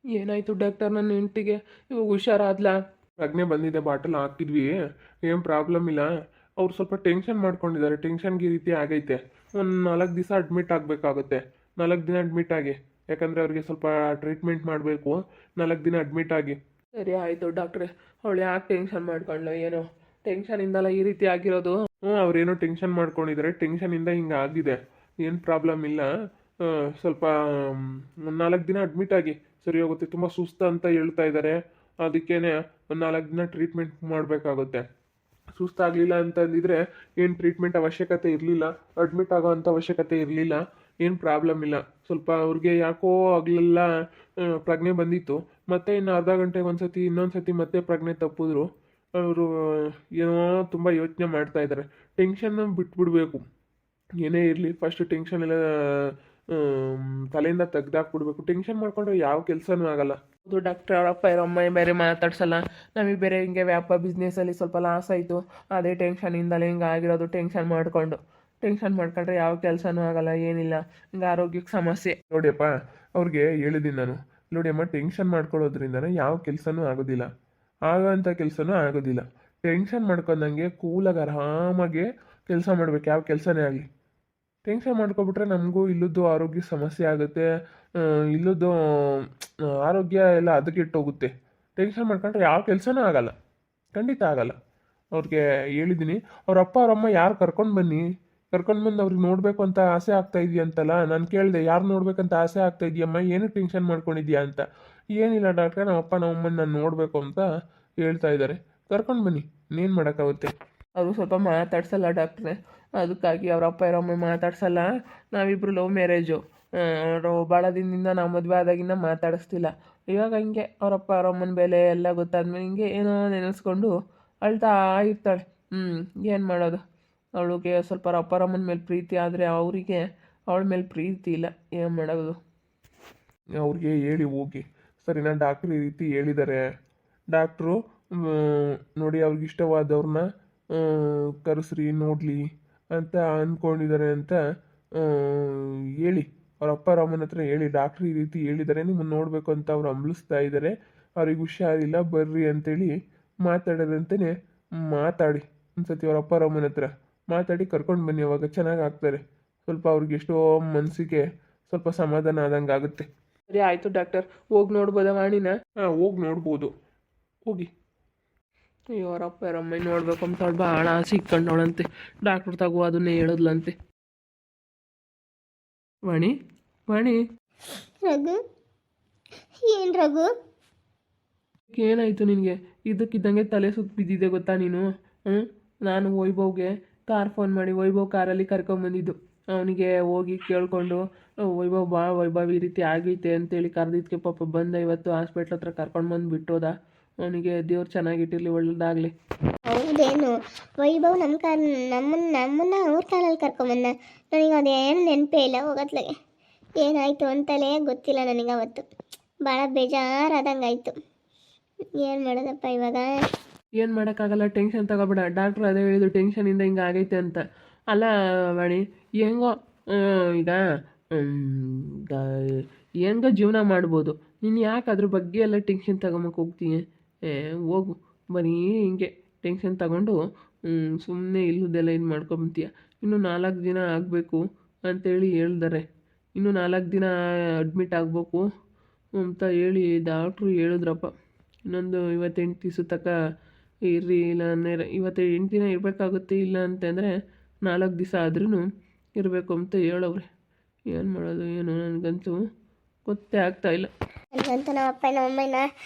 ಏನಾಯಿತು ಡಾಕ್ಟರ್ ನನ್ನ ಹೆಂಡ್ತಿಗೆ? ಇವಾಗ ಹುಷಾರಾದ್ಲಾ? ಪ್ರಜ್ಞೆ ಬಂದಿದೆ, ಬಾಟಲ್ ಹಾಕಿದ್ವಿ, ಏನು ಪ್ರಾಬ್ಲಮ್ ಇಲ್ಲ. ಅವ್ರು ಸ್ವಲ್ಪ ಟೆನ್ಷನ್ ಮಾಡ್ಕೊಂಡಿದ್ದಾರೆ, ಟೆನ್ಷನ್ಗೆ ಈ ರೀತಿ ಆಗೈತೆ. ಒಂದು 4 ದಿವಸ ಅಡ್ಮಿಟ್ ಆಗಬೇಕಾಗುತ್ತೆ. 4 ದಿನ ಅಡ್ಮಿಟ್ ಆಗಿ, ಯಾಕಂದರೆ ಅವ್ರಿಗೆ ಸ್ವಲ್ಪ ಟ್ರೀಟ್ಮೆಂಟ್ ಮಾಡಬೇಕು. 4 ದಿನ ಅಡ್ಮಿಟ್ ಆಗಿ. ಸರಿ ಆಯಿತು ಡಾಕ್ಟ್ರೆ. ಅವಳು ಯಾಕೆ ಟೆನ್ಷನ್ ಮಾಡ್ಕೊಂಡ್ಲು ಏನೋ? ಟೆನ್ಷನಿಂದಲ್ಲ ಈ ರೀತಿ ಆಗಿರೋದು. ಅವ್ರೇನೋ ಟೆನ್ಷನ್ ಮಾಡ್ಕೊಂಡಿದ್ದಾರೆ, ಟೆನ್ಷನಿಂದ ಹಿಂಗೆ ಆಗಿದೆ. ಏನು ಪ್ರಾಬ್ಲಮ್ ಇಲ್ಲ. ಸ್ವಲ್ಪ 4 ದಿನ ಅಡ್ಮಿಟ್ ಆಗಿ ಸರಿ ಹೋಗುತ್ತೆ. ತುಂಬ ಸುಸ್ತು ಅಂತ ಹೇಳ್ತಾ ಇದ್ದಾರೆ. ಅದಕ್ಕೇನೆ ಒಂದು 4 ದಿನ ಟ್ರೀಟ್ಮೆಂಟ್ ಮಾಡಬೇಕಾಗುತ್ತೆ. ಸುಸ್ತಾಗಲಿಲ್ಲ ಅಂತಂದಿದ್ರೆ ಏನು ಟ್ರೀಟ್ಮೆಂಟ್ ಅವಶ್ಯಕತೆ ಇರಲಿಲ್ಲ, ಅಡ್ಮಿಟ್ ಆಗೋ ಅಂಥ ಅವಶ್ಯಕತೆ ಇರಲಿಲ್ಲ. ಏನು ಪ್ರಾಬ್ಲಮ್ ಇಲ್ಲ. ಸ್ವಲ್ಪ ಅವ್ರಿಗೆ ಯಾಕೋ ಆಗಲೆಲ್ಲ ಪ್ರಜ್ಞೆ ಬಂದಿತ್ತು. ಮತ್ತೆ ಇನ್ನು ಅರ್ಧ ಗಂಟೆಗೆ ಒಂದ್ಸತಿ ಇನ್ನೊಂದು ಸತಿ ಮತ್ತೆ ಪ್ರಜ್ಞೆ ತಪ್ಪಿದ್ರು. ಅವರು ಏನೋ ತುಂಬ ಯೋಚನೆ ಮಾಡ್ತಾ ಇದ್ದಾರೆ. ಟೆನ್ಷನ್ ಬಿಟ್ಬಿಡ್ಬೇಕು. ಏನೇ ಇರಲಿ ಫಸ್ಟ್ ಟೆನ್ಷನ್ ಎಲ್ಲ ತಲೆಯಿಂದ ತೆಗ್ದಾಕ್ಬಿಡ್ಬೇಕು. ಟೆನ್ಷನ್ ಮಾಡ್ಕೊಂಡ್ರೆ ಯಾವ ಕೆಲಸನೂ ಆಗಲ್ಲ. ಹೌದು ಡಾಕ್ಟ್ರ್, ಅವರಪ್ಪ ಇರಮ್ಮ ಬೇರೆ ಮಾತಾಡ್ಸಲ್ಲ. ನಮಗೆ ಬೇರೆ ಹಿಂಗೆ ವ್ಯಾಪಾರ ಬಿಸ್ನೆಸ್ಸಲ್ಲಿ ಸ್ವಲ್ಪ ಲಾಸ್ ಆಯಿತು. ಅದೇ ಟೆನ್ಷನಿಂದಲೇ ಹಿಂಗೆ ಆಗಿರೋದು. ಟೆನ್ಷನ್ ಮಾಡ್ಕೊಂಡ್ರೆ ಯಾವ ಕೆಲಸನೂ ಆಗಲ್ಲ, ಏನಿಲ್ಲ. ಹಿಂಗೆ ಆರೋಗ್ಯಕ್ಕೆ ಸಮಸ್ಯೆ. ನೋಡಿಯಪ್ಪ, ಅವ್ರಿಗೆ ಹೇಳಿದ್ದೀನಿ ನಾನು, ನೋಡಿಯಮ್ಮ ಟೆನ್ಷನ್ ಮಾಡ್ಕೊಳ್ಳೋದ್ರಿಂದನೇ ಯಾವ ಕೆಲಸನೂ ಆಗೋದಿಲ್ಲ, ಆಗೋಂಥ ಕೆಲಸನೂ ಆಗೋದಿಲ್ಲ. ಟೆನ್ಷನ್ ಮಾಡ್ಕೊಂಡಂಗೆ ಕೂಲಾಗಿ ಆರಾಮಾಗಿ ಕೆಲಸ ಮಾಡ್ಬೇಕು, ಯಾವ ಕೆಲಸನೇ ಆಗಲಿ. ಟೆನ್ಷನ್ ಮಾಡ್ಕೊಬಿಟ್ರೆ ನಮಗೂ ಇಲ್ಲದ್ದು ಆರೋಗ್ಯ ಸಮಸ್ಯೆ ಆಗುತ್ತೆ. ಇಲ್ಲದ್ದು ಆರೋಗ್ಯ ಎಲ್ಲ ಹದಗೆಟ್ಟೋಗುತ್ತೆ. ಟೆನ್ಷನ್ ಮಾಡ್ಕೊಂಡ್ರೆ ಯಾವ ಕೆಲಸನೂ ಆಗಲ್ಲ, ಖಂಡಿತ ಆಗಲ್ಲ. ಅವ್ರಿಗೆ ಹೇಳಿದ್ದೀನಿ, ಅವ್ರ ಅಪ್ಪ ಅವರಮ್ಮ ಯಾರು ಕರ್ಕೊಂಡು ಬಂದು ಅವ್ರಿಗೆ ನೋಡಬೇಕು ಅಂತ ಆಸೆ ಆಗ್ತಾ ಇದೆಯಂತಲ್ಲ. ನಾನು ಕೇಳಿದೆ, ಯಾರು ನೋಡ್ಬೇಕಂತ ಆಸೆ ಆಗ್ತಾ ಇದೆಯಮ್ಮ, ಏನು ಟೆನ್ಷನ್ ಮಾಡ್ಕೊಂಡಿದ್ಯಾ ಅಂತ. ಏನಿಲ್ಲ ಡಾಕ್ಟ್ರೆ, ನಮ್ಮ ಅಪ್ಪ ನಮ್ಮ ಅಮ್ಮನ ನಾನು ನೋಡಬೇಕು ಅಂತ ಹೇಳ್ತಾ ಇದ್ದಾರೆ, ಕರ್ಕೊಂಡು ಬನ್ನಿ, ಇನ್ನೇನು ಮಾಡೋಕ್ಕಾಗುತ್ತೆ. ಅವರು ಸ್ವಲ್ಪ ಮಾತಾಡ್ಸಲ್ಲ ಡಾಕ್ಟ್ರೆ. ಅದಕ್ಕಾಗಿ ಅವ್ರ ಅಪ್ಪ ಇರೋ ಅಮ್ಮ ಮಾತಾಡ್ಸಲ್ಲ. ನಾವಿಬ್ಬರು ಲವ್ ಮ್ಯಾರೇಜು. ಅವರು ಭಾಳ ದಿನದಿಂದ ನಾವು ಮದುವೆ ಆದಾಗಿಂದ ಮಾತಾಡಿಸ್ತಿಲ್ಲ. ಇವಾಗ ಹಿಂಗೆ ಅವರಪ್ಪ ಅವರಮ್ಮನ ಬೆಲೆ ಎಲ್ಲ ಗೊತ್ತಾದ್ಮೇಲೆ ಹಿಂಗೆ ಏನೋ ನೆನೆಸ್ಕೊಂಡು ಅಳ್ತಾ ಇರ್ತಾಳೆ. ಏನು ಮಾಡೋದು? ಅವಳಿಗೆ ಸ್ವಲ್ಪ ಅವ್ರ ಅಪ್ಪ ಅವರಮ್ಮನ ಮೇಲೆ ಪ್ರೀತಿ ಆದರೆ ಅವರಿಗೆ ಅವಳ ಮೇಲೆ ಪ್ರೀತಿ ಇಲ್ಲ. ಏನು ಮಾಡೋದು? ಅವ್ರಿಗೆ ಹೇಳಿ ಹೋಗಿ, ಸರಿನಾ? ಡಾಕ್ಟ್ರು ಈ ರೀತಿ ಹೇಳಿದ್ದಾರೆ. ಡಾಕ್ಟ್ರು ನೋಡಿ ಅವ್ರಿಗೆ ಇಷ್ಟವಾದವ್ರನ್ನ ಕರೆಸ್ರಿ ನೋಡಲಿ ಅಂತ ಅಂದ್ಕೊಂಡಿದ್ದಾರೆ ಅಂತ ಹೇಳಿ, ಅವ್ರ ಅಪ್ಪ ಅಮ್ಮನ ಹತ್ರ ಹೇಳಿ, ಡಾಕ್ಟ್ರು ಈ ರೀತಿ ಹೇಳಿದ್ದಾರೆ, ನಿಮ್ಮನ್ನು ನೋಡಬೇಕು ಅಂತ ಅವ್ರು ಹಂಬಲಿಸ್ತಾ ಇದ್ದಾರೆ, ಅವ್ರಿಗೆ ಹುಷಾರಿಲ್ಲ ಬರ್ರಿ ಅಂತೇಳಿ ಮಾತಾಡೋದಂತಲೇ ಮಾತಾಡಿ. ಒಂದ್ಸತಿ ಅವ್ರ ಅಪ್ಪ ಅಮ್ಮನ ಹತ್ರ ಮಾತಾಡಿ ಕರ್ಕೊಂಡು ಬನ್ನಿ, ಅವಾಗ ಚೆನ್ನಾಗಿ ಆಗ್ತಾರೆ. ಸ್ವಲ್ಪ ಅವ್ರಿಗೆ ಎಷ್ಟೋ ಮನಸ್ಸಿಗೆ ಸ್ವಲ್ಪ ಸಮಾಧಾನ ಆದಂಗೆ ಆಗುತ್ತೆ. ಸರಿ ಆಯಿತು ಡಾಕ್ಟರ್, ಹೋಗಿ ನೋಡ್ಬೋದಾ ವಾಣಿನ? ಹಾಂ, ಹೋಗಿ ನೋಡ್ಬೋದು, ಹೋಗಿ. ಅಯ್ಯೋ ಅವರಪ್ಪ ಅವರಮ್ಮ ನೋಡ್ಬೇಕು ಅಂತ ಅವಳು ಭಾಳ ಆಸೆ ಇಟ್ಕೊಂಡವಳಂತೆ. ಡಾಕ್ಟ್ರ್ ತಗೋ ಅದನ್ನೇ ಹೇಳಿದ್ಲಂತೆ. ವಾಣಿ, ರಘು, ಏನು ರಘು? ಏನಾಯಿತು ನಿನಗೆ? ಇದ್ದಕ್ಕಿದ್ದಂಗೆ ತಲೆ ಸುತ್ತ ಬಿದ್ದಿದೆ ಗೊತ್ತಾ ನೀನು? ನಾನು ವೈಭವ್ಗೆ ಕಾರ್ ಫೋನ್ ಮಾಡಿ ವೈಭವ್ ಕಾರಲ್ಲಿ ಕರ್ಕೊಂಬಂದಿದ್ದು. ಅವನಿಗೆ ಹೋಗಿ ಕೇಳಿಕೊಂಡು, ವೈಭವ್ ಬಾ, ವೈಭವ್ ಈ ರೀತಿ ಆಗೈತೆ ಅಂತೇಳಿ ಕರೆದಿದ್ದಕ್ಕೆ ಪಾಪ ಬಂದ ಇವತ್ತು ಹಾಸ್ಪಿಟ್ಲ್ ಹತ್ರ ಕರ್ಕೊಂಡು ಬಂದು ಬಿಟ್ಟೋದ. ಅವನಿಗೆ ದೇವ್ರು ಚೆನ್ನಾಗಿಟ್ಟಿರಲಿ, ಒಳ್ಳೇದಾಗಲಿ. ಹೌದೇನು? ವೈಭವ್ ನಮ್ಮನ್ನ ಅವ್ರ ಕಾಲಲ್ಲಿ ಕರ್ಕೊಂಬಂದ. ನನಗೆ ಅದೇನು ನೆನಪೇ ಇಲ್ಲ ಹೋಗತ್ಲಾಗೆ. ಏನಾಯಿತು ಅಂತಲೇ ಗೊತ್ತಿಲ್ಲ ನನಗೆ. ಅವತ್ತು ಭಾಳ ಬೇಜಾರಾದಂಗೆ ಆಯಿತು. ಏನು ಮಾಡೋದಪ್ಪ ಇವಾಗ? ಏನು ಮಾಡೋಕ್ಕಾಗಲ್ಲ, ಟೆನ್ಷನ್ ತಗೋಬೇಡ. ಡಾಕ್ಟ್ರು ಅದೇ ಹೇಳಿದ್ರು, ಟೆನ್ಷನಿಂದ ಹಿಂಗೆ ಆಗೈತೆ ಅಂತ. ಅಲ್ಲ ವಾಣಿ, ಹೆಂಗೋ ಈಗ ಹೆಂಗೋ ಜೀವನ ಮಾಡ್ಬೋದು. ನೀನು ಯಾಕೆ ಅದ್ರ ಬಗ್ಗೆ ಎಲ್ಲ ಟೆನ್ಷನ್ ತಗೊಂಬಕ್ಕೆ ಹೋಗ್ತೀನಿ? ಹೋಗು, ಬರೀ ಹಿಂಗೆ ಟೆನ್ಷನ್ ತಗೊಂಡು ಸುಮ್ಮನೆ ಇಲ್ಲದೆಲ್ಲ ಇದು ಮಾಡ್ಕೊಂತೀಯ. ಇನ್ನೂ 4 ದಿನ ಆಗಬೇಕು ಅಂತೇಳಿ ಹೇಳಿದ್ದಾರೆ. ಇನ್ನೂ 4 ದಿನ ಅಡ್ಮಿಟ್ ಆಗಬೇಕು ಅಂತ ಹೇಳಿ ಡಾಕ್ಟ್ರು ಹೇಳಿದ್ರಪ್ಪ. ಇನ್ನೊಂದು 28 ದಿವಸ ತನಕ ಇರ್ರಿ, ಇಲ್ಲ ಅಂದರೆ 28 ದಿನ ಇರಬೇಕಾಗುತ್ತೆ, ಇಲ್ಲ ಅಂತಂದರೆ 4 ದಿವಸ ಆದ್ರೂ ಇರಬೇಕು ಅಂತ ಹೇಳವ್ರೆ. ಏನು ಮಾಡೋದು ಏನು ನನಗಂತೂ ಗೊತ್ತೇ ಆಗ್ತಾಯಿಲ್ಲ. ನನಗಂತೂ ನಮ್ಮ ಅಪ್ಪ ನಮ್ಮ ಅಮ್ಮನ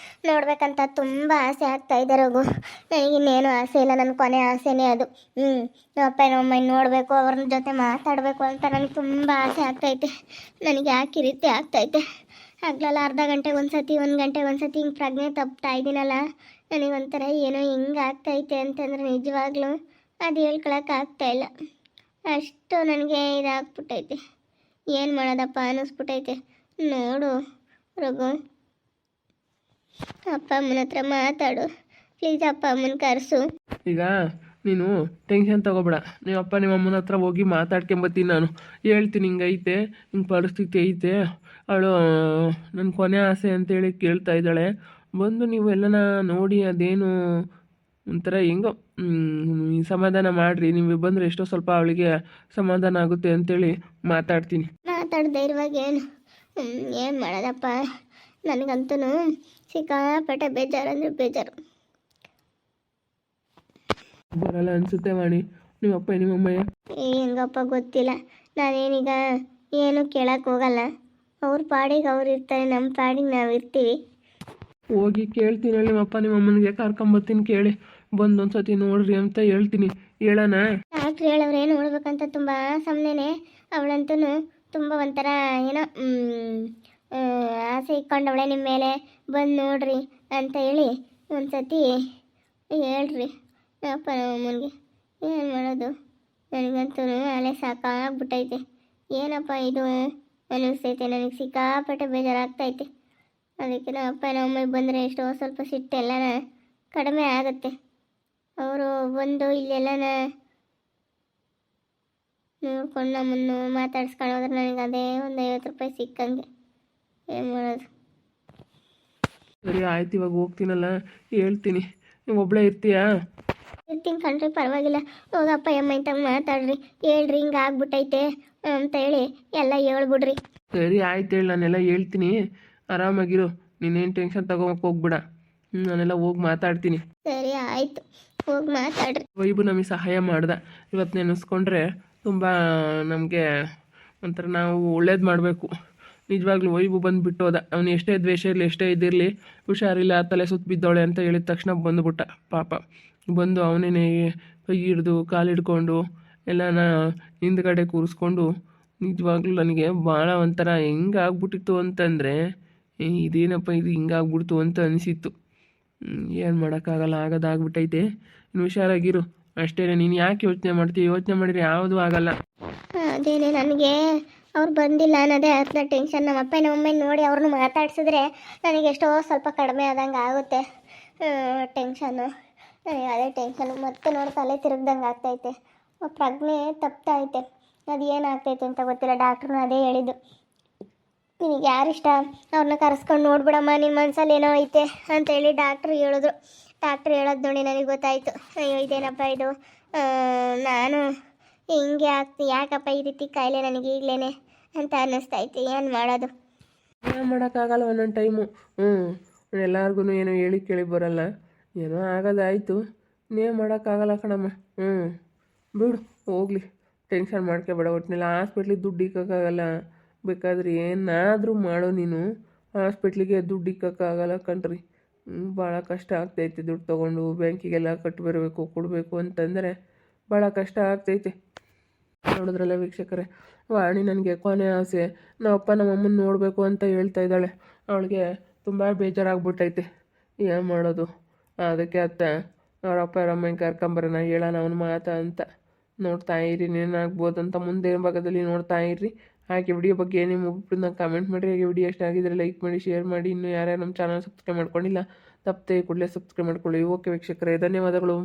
ನೋಡ್ಬೇಕಂತ ತುಂಬ ಆಸೆ ಆಗ್ತಾ ಇದೆ ರಘು. ನನಗಿನ್ನೇನು ಆಸೆ ಇಲ್ಲ, ನನ್ನ ಕೊನೆ ಆಸೆನೇ ಅದು. ನಮ್ಮ ಅಪ್ಪ ನಮ್ಮ ಅಮ್ಮನ ನೋಡಬೇಕು, ಅವ್ರ ಜೊತೆ ಮಾತಾಡಬೇಕು ಅಂತ ನನಗೆ ತುಂಬ ಆಸೆ ಆಗ್ತೈತೆ. ನನಗೆ ಯಾಕೆ ಈ ರೀತಿ ಆಗ್ತೈತೆ? ಆಗ್ಲಲ್ಲ ಅರ್ಧ ಗಂಟೆಗೆ ಒಂದ್ಸತಿ, 1 ಗಂಟೆಗೆ ಒಂದ್ಸತಿ ಹಿಂಗೆ ಪ್ರಜ್ಞೆ ತಪ್ತಾ ಇದ್ದೀನಲ್ಲ. ನನಗೊಂಥರ ಏನೋ ಹಿಂಗೆ ಆಗ್ತೈತೆ ಅಂತಂದರೆ ನಿಜವಾಗ್ಲೂ ಅದು ಹೇಳ್ಕೊಳಕ್ಕೆ ಆಗ್ತಾಯಿಲ್ಲ. ಅಷ್ಟು ನನಗೆ ಇದಾಗ್ಬಿಟ್ಟೈತೆ. ಏನು ಮಾಡೋದಪ್ಪ ಅನ್ನಿಸ್ಬಿಟ್ಟೈತೆ. ನೋಡು ರಘು, ಅಪ್ಪ ಅಮ್ಮನ ಹತ್ರ ಮಾತಾಡು ಪ್ಲೀಸ್. ಅಪ್ಪ ಅಮ್ಮನ ಕರೆಸು. ಈಗ ನೀನು ಟೆನ್ಷನ್ ತಗೋಬೇಡ. ನಿಮ್ಮ ಅಪ್ಪ ನಿಮ್ಮ ಅಮ್ಮನ ಹತ್ರ ಹೋಗಿ ಮಾತಾಡ್ಕೊಂಬತ್ತೀನಿ ನಾನು. ಹೇಳ್ತೀನಿ, ಹಿಂಗೈತೆ, ಹಿಂಗೆ ಪರಿಸ್ಥಿತಿ ಐತೆ ಅವಳು ನನ್ನ ಕೊನೆ ಆಸೆ ಅಂತೇಳಿ ಕೇಳ್ತಾ ಇದ್ದಾಳೆ. ಬಂದು ನೀವು ಎಲ್ಲನ ನೋಡಿ ಅದೇನು ಒಂಥರ ಹೆಂಗೋ ಈ ಸಮಾಧಾನ ಮಾಡಿರಿ, ನೀವು ಬಂದರೆ ಎಷ್ಟೋ ಸ್ವಲ್ಪ ಅವಳಿಗೆ ಸಮಾಧಾನ ಆಗುತ್ತೆ ಅಂತೇಳಿ ಮಾತಾಡ್ತೀನಿ. ಮಾತಾಡದೆ ಇರುವಾಗ ಏನು ಮಾಡೋದಪ್ಪ, ನನಗಂತೂ ಸಿಕ್ಕಾಪಟ್ಟೆ ಬೇಜಾರು ಅಂದರೆ ಬೇಜಾರು. ಬರಲ್ಲ ಅನಿಸುತ್ತೆ ವಾಣಿ ನಿಮ್ಮಪ್ಪ ನಿಮ್ಮಮ್ಮಯ್ಯ. ಹೆಂಗಪ್ಪ ಗೊತ್ತಿಲ್ಲ, ನಾನೇನೀಗ ಏನು ಕೇಳಕ್ಕೆ ಹೋಗಲ್ಲ. ಅವ್ರ ಪಾಡಿಗೆ ಅವ್ರು ಇರ್ತಾರೆ, ನಮ್ಮ ಪಾಡಿಗೆ ನಾವು ಇರ್ತೀವಿ. ಹೋಗಿ ಕೇಳ್ತೀನಿ ಹೇಳಿ ನಿಮ್ಮಪ್ಪ ನಿಮ್ಮಮ್ಮನಿಗೆ ಕರ್ಕೊಂಬರ್ತೀನಿ, ಕೇಳಿ ಬಂದು ಒಂದ್ಸತಿ ನೋಡ್ರಿ ಅಂತ ಹೇಳ್ತೀನಿ. ಹೇಳೋಣ? ಡಾಕ್ಟ್ರು ಹೇಳವ್ರೆ ನೋಡ್ಬೇಕಂತ ತುಂಬ ಸಮಯನೇ. ಅವಳಂತೂ ತುಂಬ ಒಂಥರ ಏನೋ ಆಸೆ ಇಟ್ಕೊಂಡವಳೆ ನಿಮ್ಮ ಮೇಲೆ, ಬಂದು ನೋಡ್ರಿ ಅಂತ ಹೇಳಿ ಒಂದ್ಸತಿ ಹೇಳ್ರಿ ಅಪ್ಪ ನಮ್ಮಮ್ಮನಿಗೆ. ಏನು ಮಾಡೋದು, ನನಗಂತೂ ಅಲೆ ಸಾಕಾಗ್ಬಿಟ್ಟೈತೆ. ಏನಪ್ಪ ಇದು ಅನ್ನಿಸ್ತೈತೆ, ನನಗೆ ಸಿಕ್ಕಾಪಟ್ಟೆ ಬೇಜಾರಾಗ್ತೈತೆ. ಅದಕ್ಕೆ ನಮ್ಮ ಅಪ್ಪ ನಮ್ಮಮ್ಮ ಬಂದರೆ ಎಷ್ಟೋ ಸ್ವಲ್ಪ ಸಿಟ್ಟೆಲ್ಲನ ಕಡಿಮೆ ಆಗುತ್ತೆ. ಅವರು ಬಂದು ಇಲ್ಲೆಲ್ಲನ ನೋಡ್ಕೊಂಡು ನಮ್ಮನ್ನು ಮಾತಾಡ್ಸ್ಕೊಂಡು ಹೋದ್ರೆ ನನಗೆ ಅದೇ ಒಂದು 50 ರೂಪಾಯಿ ಸಿಕ್ಕಂಗೆ. ಏನು ಮಾಡೋದು? ಸರಿ ಆಯ್ತು, ಇವಾಗ ಹೋಗ್ತೀನಲ್ಲ ಹೇಳ್ತೀನಿ. ನೀವು ಒಬ್ಬಳೇ ಇರ್ತೀಯಾ? ಇರ್ತೀನಿ ಕಣ್ರಿ, ಪರವಾಗಿಲ್ಲ. ಹೋಗಪ್ಪ ಅಮ್ಮ ಇಂತ ಮಾತಾಡ್ರಿ, ಹೇಳ್ರಿ ಹಿಂಗೆ ಆಗ್ಬಿಟ್ಟೈತೆ ಅಂತ ಹೇಳಿ ಎಲ್ಲ ಹೇಳ್ಬಿಡ್ರಿ. ಸರಿ ಆಯ್ತು ಹೇಳಿ, ನಾನೆಲ್ಲ ಹೇಳ್ತೀನಿ. ಆರಾಮಾಗಿರು, ನೀನೇನು ಟೆನ್ಷನ್ ತಗೋಬೇಕು ಹೋಗ್ಬಿಡ. ನಾನೆಲ್ಲ ಹೋಗಿ ಮಾತಾಡ್ತೀನಿ. ಸರಿ ಆಯಿತು, ಹೋಗಿ ಮಾತಾಡ್ರಿ. ವೈಬು ನಮಗೆ ಸಹಾಯ ಮಾಡ್ದ. ಇವತ್ತು ನೆನೆಸ್ಕೊಂಡ್ರೆ ತುಂಬ ನಮಗೆ ಒಂಥರ ನಾವು ಒಳ್ಳೇದು ಮಾಡಬೇಕು. ನಿಜವಾಗ್ಲೂ ವೈಬು ಬಂದುಬಿಟ್ಟು ಹೋದ. ಅವನು ಎಷ್ಟೇ ದ್ವೇಷ ಇರಲಿ ಎಷ್ಟೇ ಇದಿರಲಿ, ಹುಷಾರಿಲ್ಲ ತಲೆ ಸುತ್ತ ಬಿದ್ದವಳೆ ಅಂತ ಹೇಳಿದ ತಕ್ಷಣ ಬಂದುಬಿಟ್ಟ ಪಾಪ. ಬಂದು ಅವನೇ ಕೈ ಹಿಡ್ದು ಕಾಲು ಹಿಡ್ಕೊಂಡು ಎಲ್ಲನ ಹಿಂದ್ಗಡೆ ಕೂರಿಸ್ಕೊಂಡು, ನಿಜವಾಗ್ಲೂ ನನಗೆ ಭಾಳ ಒಂಥರ ಹೆಂಗಾಗ್ಬಿಟ್ಟಿತ್ತು ಅಂತಂದರೆ, ಇದೇನಪ್ಪ ಇದು ಹಿಂಗಾಗ್ಬಿಡ್ತು ಅಂತ ಅನಿಸಿತ್ತು. ಏನು ಮಾಡೋಕ್ಕಾಗಲ್ಲ, ಆಗೋದಾಗ್ಬಿಟ್ಟೈತೆ. ಇನ್ನು ಹುಷಾರಾಗಿರು ಅಷ್ಟೇ. ನೀನು ಯಾಕೆ ಯೋಚನೆ ಮಾಡ್ತೀವಿ? ಯೋಚನೆ ಮಾಡಿದ್ರೆ ಯಾವುದೂ ಆಗಲ್ಲ. ಅದೇನೆ, ನನಗೆ ಅವ್ರು ಬಂದಿಲ್ಲ ಅನ್ನೋದೇ ಅದನ್ನ ಟೆನ್ಷನ್. ನಮ್ಮ ಅಪ್ಪ ನಮ್ಮಮ್ಮ ನೋಡಿ ಅವ್ರನ್ನ ಮಾತಾಡ್ಸಿದ್ರೆ ನನಗೆ ಎಷ್ಟೋ ಸ್ವಲ್ಪ ಕಡಿಮೆ ಆದಂಗೆ ಆಗುತ್ತೆ ಟೆನ್ಷನ್ನು. ನನಗೆ ಅದೇ ಟೆನ್ಷನು. ಮತ್ತೆ ನೋಡಿ ತಲೆ ತಿರುಗ್ದಂಗೆ ಆಗ್ತೈತೆ, ಪ್ರಜ್ಞೆ ತಪ್ತೈತೆ. ಅದು ಏನಾಗ್ತೈತೆ ಅಂತ ಗೊತ್ತಿಲ್ಲ. ಡಾಕ್ಟ್ರನ್ನ ಅದೇ ಹೇಳಿದ್ದು, ನಿನಗೆ ಯಾರಿಷ್ಟ ಅವ್ರನ್ನ ಕರೆಸ್ಕೊಂಡು ನೋಡ್ಬಿಡಮ್ಮ, ನಿನ್ನ ಮನಸ್ಸಲ್ಲಿ ಏನೋ ಐತೆ ಅಂತೇಳಿ ಡಾಕ್ಟ್ರು ಹೇಳಿದ್ರು. ಡಾಕ್ಟ್ರು ಹೇಳೋದು ನೋಡಿ ನನಗೆ ಗೊತ್ತಾಯಿತು. ಅಯ್ಯೋ ಇದೇನಪ್ಪ ಇದು, ನಾನು ಹಿಂಗೆ ಯಾಕಪ್ಪ ಈ ರೀತಿ ಕಾಯಿಲೆ ನನಗೆ ಈಗಲೇ ಅಂತ ಅನ್ನಿಸ್ತೈತೆ. ಏನು ಮಾಡೋದು? ಏನು ಮಾಡೋಕ್ಕಾಗಲ್ಲ ಒಂದೊಂದು ಟೈಮು. ಎಲ್ಲರಿಗೂ ಏನೋ ಹೇಳಿ ಕೇಳಿ ಬರಲ್ಲ. ಏನೋ ಆಗೋದಾಯಿತು, ಇನ್ನೇನು ಮಾಡೋಕ್ಕಾಗಲ್ಲ ಕಣಮ್ಮ. ಬಿಡು ಹೋಗಲಿ, ಟೆನ್ಷನ್ ಮಾಡ್ಕೊಬೇಡ. ಒಟ್ಟಿನೆಲ್ಲ ಹಾಸ್ಪಿಟ್ಲಿಗೆ ದುಡ್ಡು ಇಕ್ಕೋಕ್ಕಾಗಲ್ಲ. ಬೇಕಾದ್ರೆ ಏನಾದರೂ ಮಾಡೋ ನೀನು, ಹಾಸ್ಪಿಟ್ಲಿಗೆ ದುಡ್ಡು ಇಕ್ಕೋಕ್ಕಾಗಲ್ಲ ಕಣ್ರಿ. ಭಾಳ ಕಷ್ಟ ಆಗ್ತೈತೆ. ದುಡ್ಡು ತೊಗೊಂಡು ಬ್ಯಾಂಕಿಗೆಲ್ಲ ಕಟ್ಟಿ ಬರಬೇಕು, ಕೊಡಬೇಕು ಅಂತಂದರೆ ಭಾಳ ಕಷ್ಟ ಆಗ್ತೈತೆ. ನೋಡಿದ್ರಲ್ಲ ವೀಕ್ಷಕರೇ, ವಾಣಿ ನನಗೆ ಕೊನೆ ಆಸೆ ನಮ್ಮಪ್ಪ ನಮ್ಮಮ್ಮನ ನೋಡಬೇಕು ಅಂತ ಹೇಳ್ತಾ ಇದ್ದಾಳೆ. ಅವಳಿಗೆ ತುಂಬ ಬೇಜಾರಾಗ್ಬಿಟ್ಟೈತೆ. ಏನು ಮಾಡೋದು? ಅದಕ್ಕೆ ಅತ್ತ ಅವರಪ್ಪ ಅವರಮ್ಮನ ಕರ್ಕೊಂಬರೋಣ, ಹೇಳೋಣ ಅವನ ಮಾತಾ ಅಂತ. ನೋಡ್ತಾ ಇರಿ ಏನಾಗ್ಬೋದು ಅಂತ ಮುಂದೆ ಭಾಗದಲ್ಲಿ ನೋಡ್ತಾ ಇರ್ರಿ. ಹಾಗೆ ವಿಡಿಯೋ ಬಗ್ಗೆ ನಿಮ್ಮ ಒಬ್ಬರನ್ನ ಕಮೆಂಟ್ ಮಾಡಿರಿ. ಹಾಗೆ ವಿಡಿಯೋ ಎಷ್ಟ ಆಗಿದ್ರೆ ಲೈಕ್ ಮಾಡಿ, ಶೇರ್ ಮಾಡಿ. ಇನ್ನೂ ಯಾರ್ಯಾರು ನಮ್ಮ ಚಾನಲ್ ಸಬ್ಸ್ಕ್ರೈಬ್ ಮಾಡ್ಕೊಂಡಿಲ್ಲ ತಪ್ಪದೆ ಕೂಡಲೇ ಸಬ್ಸ್ಕ್ರೈಬ್ ಮಾಡ್ಕೊಳ್ಳಿ. ಓಕೆ ವೀಕ್ಷಕರೇ, ಧನ್ಯವಾದಗಳು.